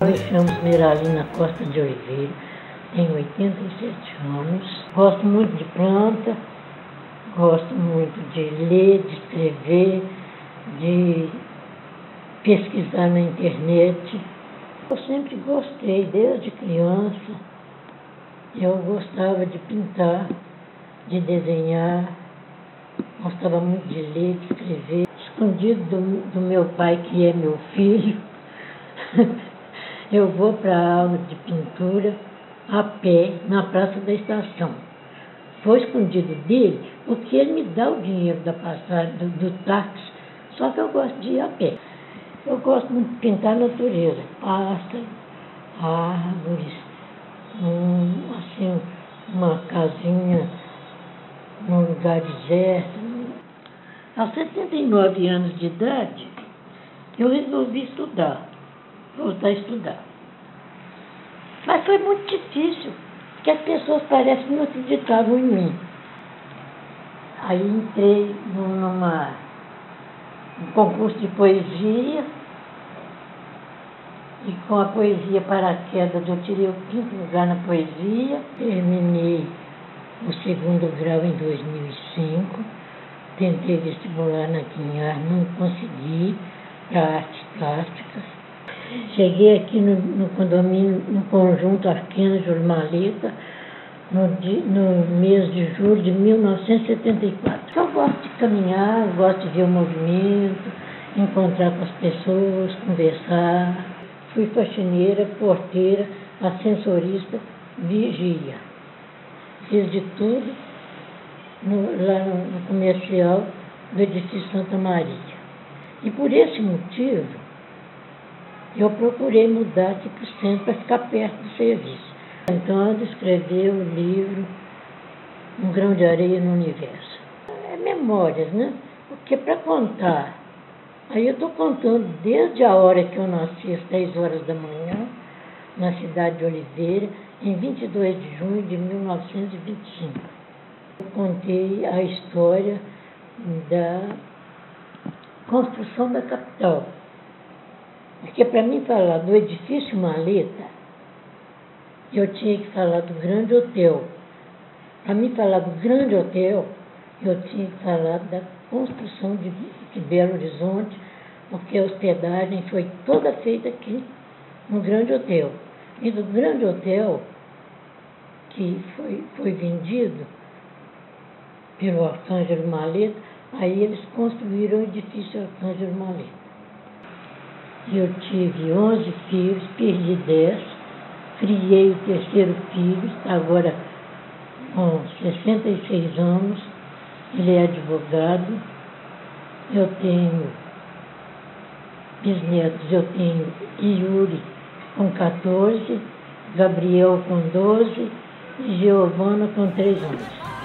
Me chamo Esmeralina Costa de Oliveira, tenho 87 anos, gosto muito de planta, gosto muito de ler, de escrever, de pesquisar na internet. Eu sempre gostei, desde criança, eu gostava de pintar, de desenhar, gostava muito de ler, de escrever. Escondido do meu pai, que é meu filho, eu vou para a aula de pintura a pé na Praça da Estação. Foi escondido dele porque ele me dá o dinheiro da passagem, do táxi, só que eu gosto de ir a pé. Eu gosto muito de pintar a natureza, pássaros, árvores, assim, uma casinha num lugar deserto. Aos 79 anos de idade, eu resolvi estudar, voltar a estudar. Mas foi muito difícil, porque as pessoas parecem que não acreditavam em mim. Aí entrei num concurso de poesia, e com a poesia Paraquedas eu tirei o 5º lugar na poesia, terminei o 2º grau em 2005, tentei vestibular na Quinhar, não consegui, para artes plásticas. Cheguei aqui no condomínio, no conjunto Arquena de Urmaleta, no mês de julho de 1974. Eu gosto de caminhar, gosto de ver o movimento, encontrar com as pessoas, conversar. Fui faxineira, porteira, ascensorista, vigia. Fiz de tudo lá no comercial do edifício Santa Maria. E por esse motivo, eu procurei mudar aqui para o centro para ficar perto do serviço. Então, escreveu o livro Um Grão de Areia no Universo. É memórias, né? Porque para contar, aí eu estou contando desde a hora que eu nasci, às 10 horas da manhã, na cidade de Oliveira, em 22 de junho de 1925. Eu contei a história da construção da capital. Porque para mim falar do edifício Maleta, eu tinha que falar do Grande Hotel. Para mim falar do Grande Hotel, eu tinha que falar da construção de Belo Horizonte, porque a hospedagem foi toda feita aqui no Grande Hotel. E do Grande Hotel, que foi vendido pelo Arcângelo Maleta, aí eles construíram o edifício Arcângelo Maleta. Eu tive 11 filhos, perdi 10, criei o 3º filho, agora com 66 anos, ele é advogado. Eu tenho bisnetos, eu tenho Yuri com 14, Gabriel com 12 e Giovana com 3 anos.